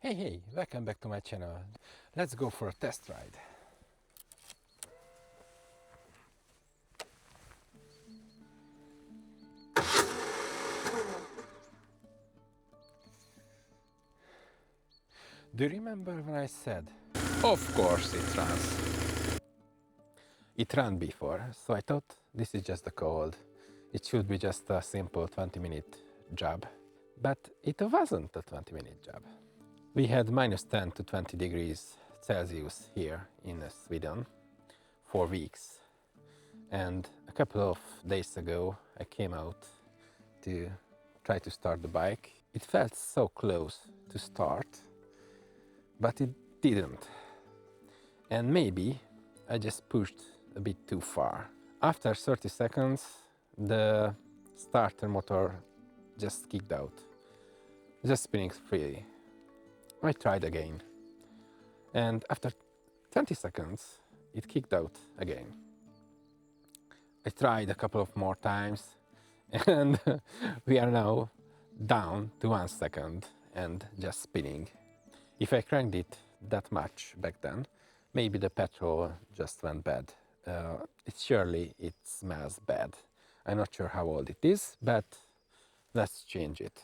Hey, welcome back to my channel. Let's go for a test ride. Do you remember when I said, of course it runs? It ran before, so I thought this is just a cold. It should be just a simple 20-minute job. But it wasn't a 20-minute job. We had minus 10 to 20 degrees Celsius here in Sweden for weeks. And a couple of days ago I came out to try to start the bike. It felt so close to start, but it didn't. And maybe I just pushed a bit too far. After 30 seconds, the starter motor just kicked out, just spinning freely. I tried again, and after 20 seconds, it kicked out again. I tried a couple of more times, and we are now down to 1 second and just spinning. If I cranked it that much back then, maybe the petrol just went bad. Surely it smells bad. I'm not sure how old it is, but let's change it.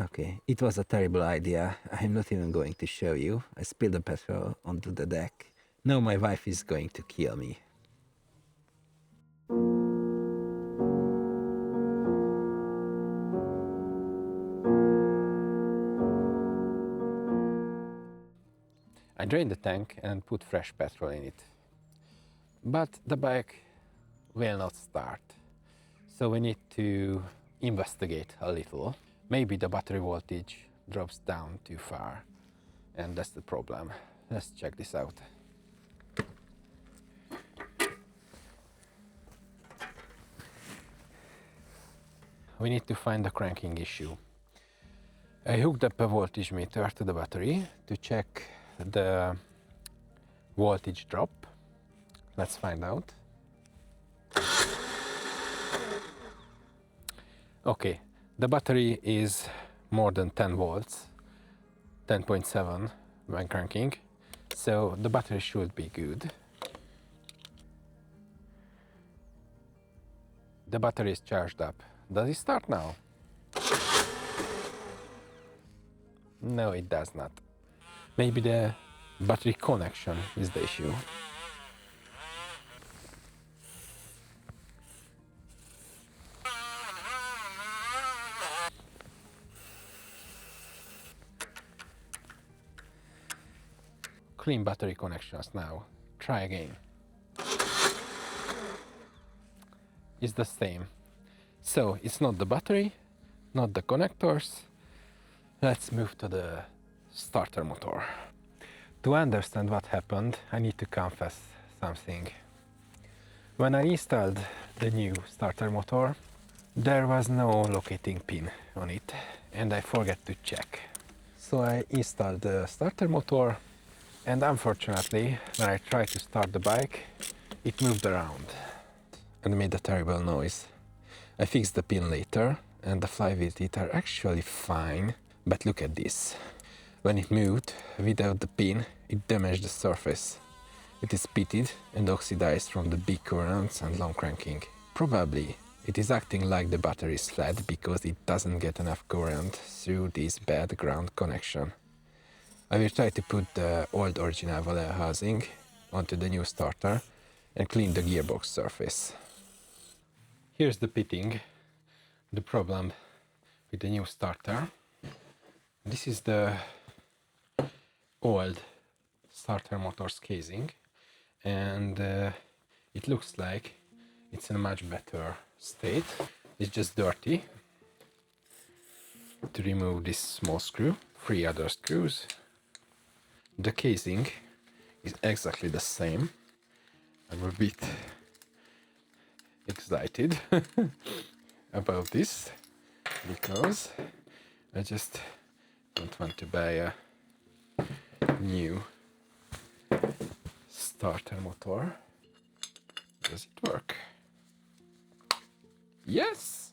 Okay, it was a terrible idea. I'm not even going to show you. I spilled the petrol onto the deck. Now my wife is going to kill me. I drained the tank and put fresh petrol in it. But the bike will not start. So we need to investigate a little. Maybe the battery voltage drops down too far, and that's the problem. Let's check this out. We need to find the cranking issue. I hooked up a voltage meter to the battery to check the voltage drop. Let's find out. Okay, the battery is more than 10 volts, 10.7 when cranking, so the battery should be good. The battery is charged up. Does it start now? No, it does not. Maybe the battery connection is the issue. Clean battery connections now. Try again. It's the same. So it's not the battery, not the connectors. Let's move to the starter motor. To understand what happened, I need to confess something. When I installed the new starter motor, there was no locating pin on it, and I forgot to check. So I installed the starter motor, and unfortunately, when I tried to start the bike, it moved around and made a terrible noise. I fixed the pin later, and the flywheel teeth are actually fine, but look at this. When it moved without the pin, it damaged the surface. It is pitted and oxidized from the big currents and long cranking. Probably it is acting like the battery is flat because it doesn't get enough current through this bad ground connection. I will try to put the old original Valve housing onto the new starter and clean the gearbox surface. Here's the pitting, the problem with the new starter. This is the old starter motor's casing, and it looks like it's in a much better state. It's just dirty. To remove this small screw, 3 other screws. The casing is exactly the same. I'm a bit excited about this because I just don't want to buy a new starter motor. Does it work? Yes!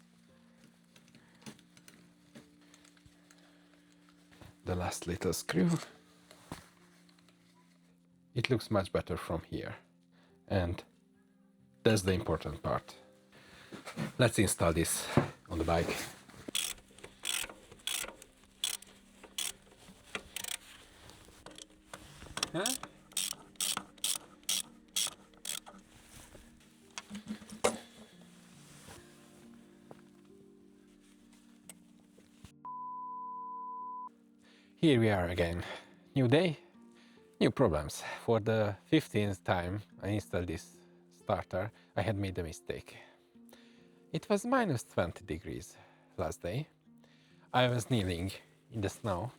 the last little screw. It looks much better from here, and that's the important part. Let's install this on the bike. Huh? Here we are again. New day, new problems. For the 15th time I installed this starter, I had made a mistake. It was minus 20 degrees last day. I was kneeling in the snow,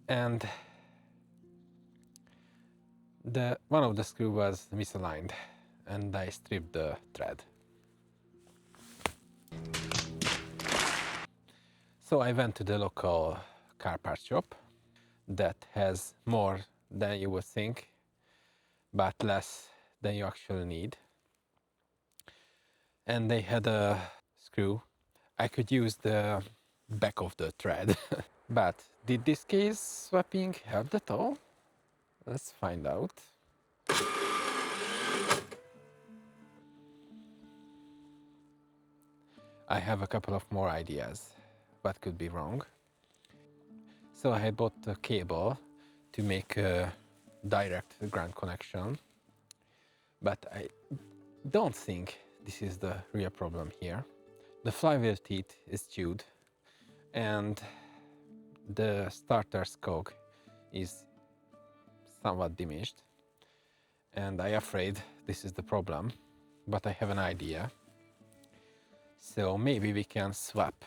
and one of the screw was misaligned, and I stripped the thread. So I went to the local car part shop that has more than you would think, but less than you actually need. And they had a screw. I could use the back of the thread. But did this case swapping help at all? Let's find out. I have a couple of more ideas what could be wrong. So I bought a cable to make a direct ground connection, but I don't think this is the real problem here. The flywheel teeth is chewed, and the starter's cog is somewhat diminished, and I'm afraid this is the problem, but I have an idea. So maybe we can swap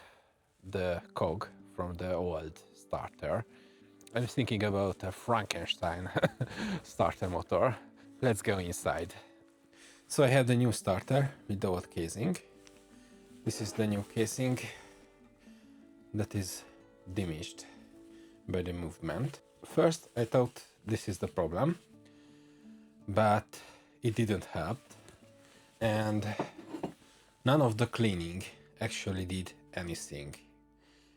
the cog from the old starter. I'm thinking about a Frankenstein starter motor. Let's go inside. So I have the new starter with the old casing. This is the new casing that is diminished by the movement. First I thought this is the problem, but it didn't help, and none of the cleaning actually did anything.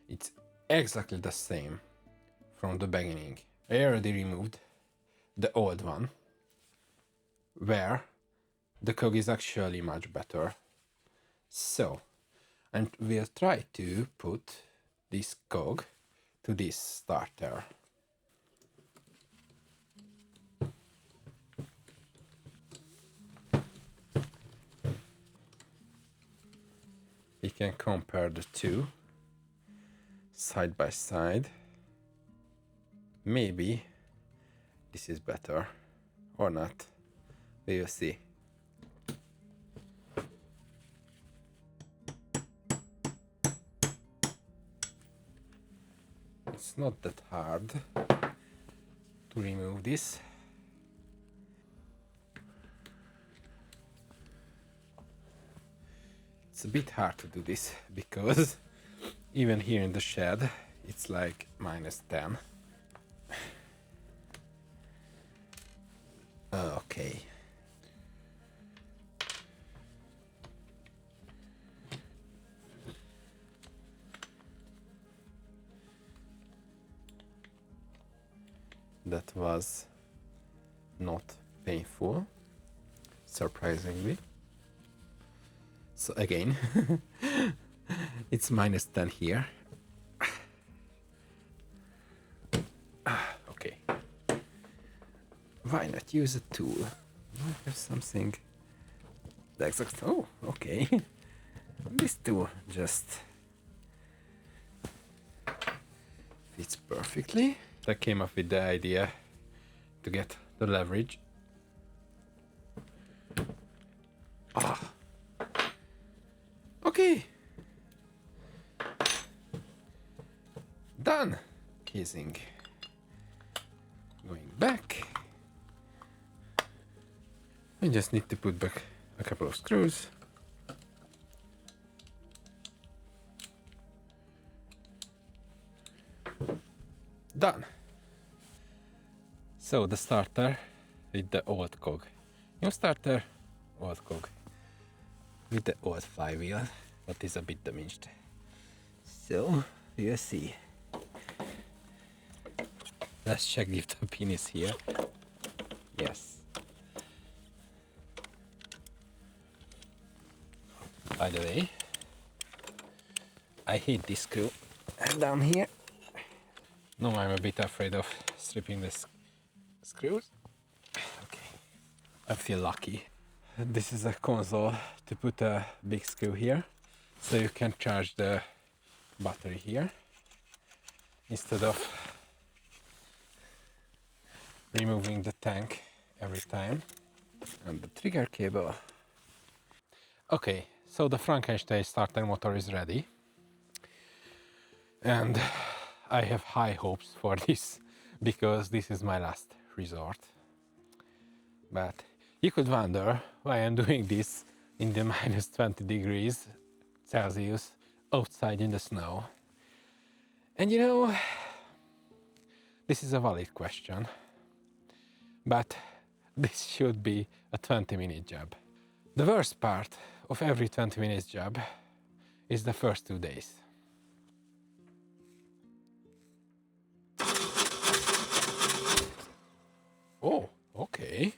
It's exactly the same from the beginning. I already removed the old one, where the cog is actually much better. So, and we'll try to put this cog to this starter. We can compare the two side by side. Maybe this is better or not. We will see. It's not that hard to remove this. It's a bit hard to do this because even here in the shed it's like minus 10. Okay. That was not painful, surprisingly. So again, it's minus 10 here. Okay. Why not use a tool? I have something. The exact. Oh, okay. This tool just fits perfectly. I came up with the idea to get the leverage. Ah. Okay. Done. Casing. Going back. I just need to put back a couple of screws. Done. So the starter with the old cog. New starter, old cog. With the old flywheel, but is a bit diminished. So, you see. Let's check if the pin is here. Yes. By the way, I hate this screw down here. No, I'm a bit afraid of stripping the screws. Okay, I feel lucky. This is a console to put a big screw here, so you can charge the battery here instead of removing the tank every time. And the trigger cable. Okay, so the Frankenstein starter motor is ready, and I have high hopes for this because this is my last resort. But you could wonder why I'm doing this in the minus 20 degrees Celsius outside in the snow. And you know, this is a valid question, but this should be a 20-minute job. The worst part of every 20 minutes job is the first 2 days. Oh, okay.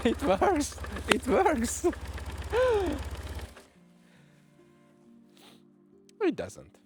It works! It works! It doesn't.